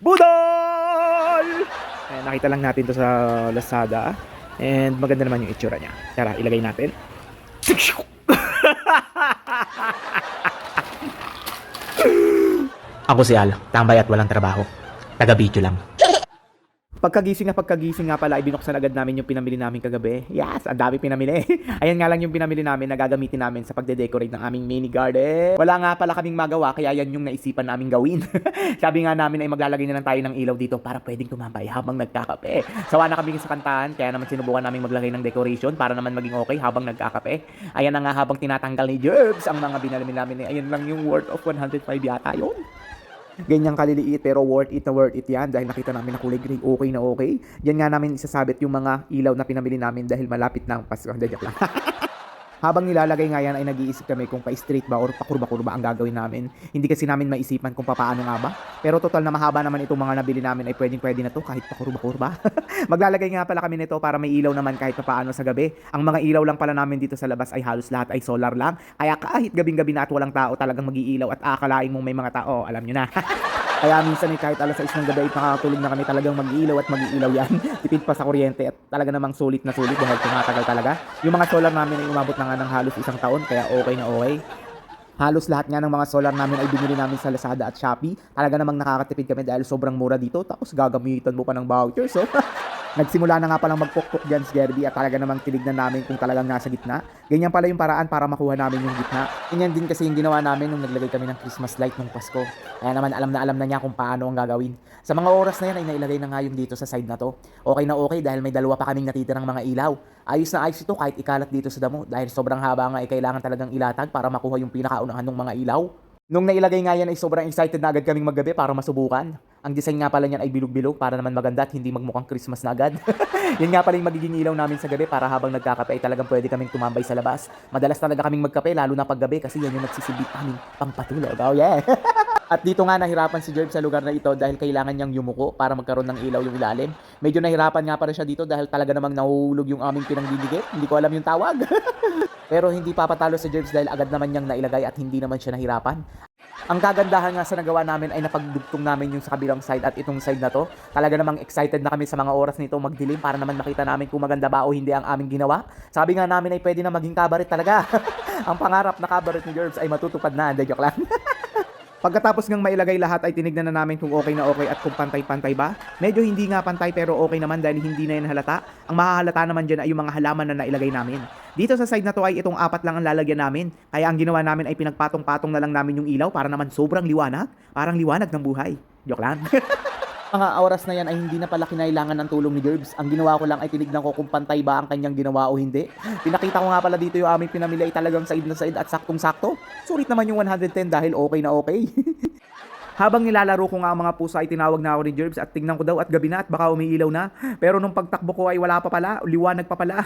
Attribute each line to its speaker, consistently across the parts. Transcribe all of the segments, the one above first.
Speaker 1: Budol! Ayan, nakita lang natin to sa Lazada. And maganda naman yung itsura niya. Tara, ilagay natin.
Speaker 2: Ako si Al, tambay at walang trabaho. Taga-video lang.
Speaker 1: Pagkagising nga pala ay binuksan agad namin yung pinamili namin kagabi. Yes, ang dami pinamili. Ayan nga lang yung pinamili namin na gagamitin namin sa pagde-decorate ng aming mini garden. Wala nga pala kaming magawa kaya yan yung naisipan namin gawin. Sabi nga namin ay maglalagay na lang tayo ng ilaw dito para pwedeng tumambay habang nagkakape. Sawa na kami sa kantahan kaya naman sinubukan namin maglagay ng decoration para naman maging okay habang nagkakape. Ayan na nga habang tinatanggal ni Jerbs ang mga binili namin. Ayan lang yung worth of 105 yata yun. Ganyang kaliliit pero worth it yan dahil nakita namin na kulay gray, okay na okay. Diyan nga namin isasabit yung mga ilaw na pinamili namin dahil malapit na ang Pasko. Joke lang. Habang nilalagay nga yan ay nag-iisip kami kung pa-straight ba or pakurba-kurba ang gagawin namin. Hindi kasi namin maisipan kung paano nga ba. Pero total na mahaba naman itong mga nabili namin ay pwedeng-pwede na to kahit pakurba-kurba. Maglalagay nga pala kami nito para may ilaw naman kahit paano sa gabi. Ang mga ilaw lang pala namin dito sa labas ay halos lahat ay solar lang. Kaya kahit gabing-gabi na at walang tao talagang mag-iilaw at akalain mong may mga tao. Alam nyo na. Kaya minsan kahit alas 6 ng gabi ay nakakatulog na kami talagang mag-iilaw at mag-iilaw yan. Tipid pa sa kuryente at talaga namang sulit na sulit dahil tumatagal talaga. Yung mga solar namin ay umabot na nga ng halos isang taon kaya okay na okay. Halos lahat nga ng mga solar namin ay binili namin sa Lazada at Shopee. Talaga namang nakakatipid kami dahil sobrang mura dito. Tapos gagamitan mo pa ng voucher. So, nagsimula na nga palang magpukpok dyan si Gerby at talaga namang tinignan namin kung talagang nasa gitna. Ganyan pala yung paraan para makuha namin yung gitna. Ganyan din kasi yung ginawa namin nung naglagay kami ng Christmas light nung Pasko. Kaya naman alam na niya kung paano ang gagawin. Sa mga oras na yan ay nailagay na nga yung dito sa side na to. Okay na okay dahil may dalawa pa kaming natitirang mga ilaw. Ayos na ayos ito kahit ikalat dito sa damo dahil sobrang haba nga ay kailangan talagang ilatag para makuha yung pinakaunahan ng mga ilaw. Nung nailagay nga yan ay sobrang excited na agad kaming maggabi para masubukan. Ang design nga pala niyan ay bilog-bilog para naman maganda at hindi magmukhang Christmas na agad. Yan nga pala yung magiging ilaw namin sa gabi para habang nagkakape ay talagang pwede kaming tumambay sa labas. Madalas talaga kaming magkape lalo na paggabi kasi yan yung nagsisilbi aming pangpatulog. Oh yeah! At dito nga nahirapan si Jerb sa lugar na ito dahil kailangan niyang yumuko para magkaroon ng ilaw yung ilalim. Medyo nahirapan nga pala siya dito dahil talaga namang nahuhulog yung aming pinangdidikit. Hindi ko alam yung tawag. Pero hindi papatalo si Jerbs dahil agad naman niyang nailagay at hindi naman siya nahirapan. Ang kagandahan nga sa nagawa namin ay napagdugtong namin yung sa kabilang side at itong side na to. Talaga namang excited na kami sa mga oras nito magdilim para naman makita namin kung maganda ba o hindi ang aming ginawa. Sabi nga namin ay pwede na maging kabaret talaga. Ang pangarap na kabaret ni Jerbs ay matutupad na. Hindi, joke lang. Pagkatapos ngang mailagay lahat ay tinignan na namin kung okay na okay at kung pantay-pantay ba. Medyo hindi nga pantay pero okay naman dahil hindi na yan halata. Ang mahahalata naman dyan ay yung mga halaman na nailagay namin. Dito sa side na to ay itong 4 lang ang lalagyan namin. Kaya ang ginawa namin ay pinagpatong-patong na lang namin yung ilaw para naman sobrang liwanag. Parang liwanag ng buhay. Joke lang. Mga oras na yan ay hindi na pala kinailangan ng tulong ni Jerbs. Ang ginawa ko lang ay tinignan ko kung pantay ba ang kanyang ginawa o hindi. Pinakita ko nga pala dito yung aming pinamili ay talagang side na side at saktong-sakto. Sulit naman yung 110 dahil okay na okay. Habang nilalaro ko nga ang mga pusa ay tinawag na ako ni Jerbs at tingnan ko daw at gabi na at baka umiilaw na. Pero nung pagtakbo ko ay wala pa pala, liwanag pa pala.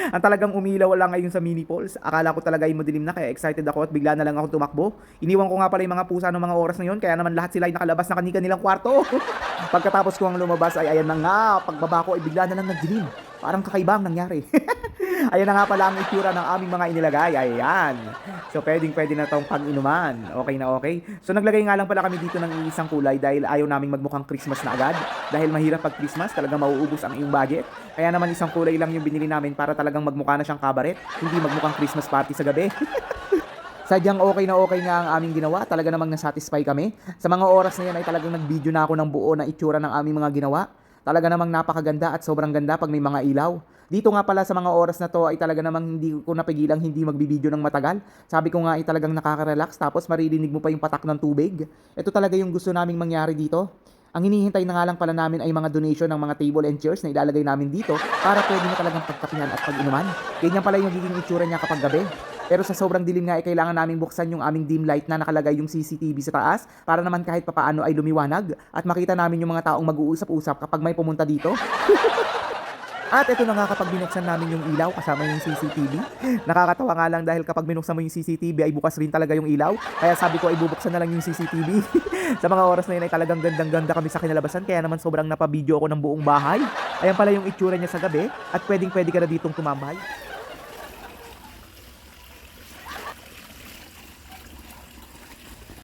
Speaker 1: Ang talagang umiilaw lang ngayon sa mini falls. Akala ko talaga ay madilim na kaya excited ako at bigla na lang ako tumakbo. Iniwan ko nga pala yung mga pusa ng mga oras na yun kaya naman lahat sila ay nakalabas na kanilang kwarto. Pagkatapos ko ang lumabas ay ayan na nga, pagbaba ko ay bigla na lang nagdilim. Parang kakaiba ang nangyari. Ayan na nga pala ang itsura ng aming mga inilagay. Ayan. So, pwede na tong pag-inuman. Okay na okay. So, naglagay nga lang pala kami dito ng isang kulay dahil ayaw naming magmukhang Christmas na agad. Dahil mahirap pag Christmas, talaga mauubos ang iyong budget. Kaya naman isang kulay lang yung binili namin para talagang magmukha na siyang kabaret. Hindi magmukhang Christmas party sa gabi. Sadyang okay na okay nga ang aming ginawa. Talaga namang nasatisfy kami. Sa mga oras na yan ay talagang nag-video na ako ng buo na itsura ng aming mga ginawa. Talaga namang napakaganda at sobrang ganda pag may mga ilaw. Dito nga pala sa mga oras na to ay talaga namang hindi ko napigilang hindi magbibideo ng matagal. Sabi ko nga ay talagang nakaka-relax tapos maririnig mo pa yung patak ng tubig. Ito talaga yung gusto naming mangyari dito. Ang hinihintay na nga lang pala namin ay mga donation ng mga table and chairs na ilalagay namin dito para pwede na talagang pagkapihan at pag-inuman. Ganyan pala yung magiging itsura niya kapag gabi. Pero sa sobrang dilim nga ay kailangan naming buksan yung aming dim light na nakalagay yung CCTV sa taas para naman kahit papaano ay lumiwanag at makita namin yung mga taong mag-uusap-usap kapag may pumunta dito. At ito na nga kapag binuksan namin yung ilaw kasama yung CCTV. Nakakatawa nga lang dahil kapag binuksan mo yung CCTV ay bukas rin talaga yung ilaw. Kaya sabi ko ay bubuksan na lang yung CCTV. Sa mga oras na yun ay talagang gandang-ganda kami sa kinalabasan kaya naman sobrang napabidyo ako ng buong bahay. Ayan pala yung itsura niya sa gabi at pwedeng-pwede ka na ditong tumambay.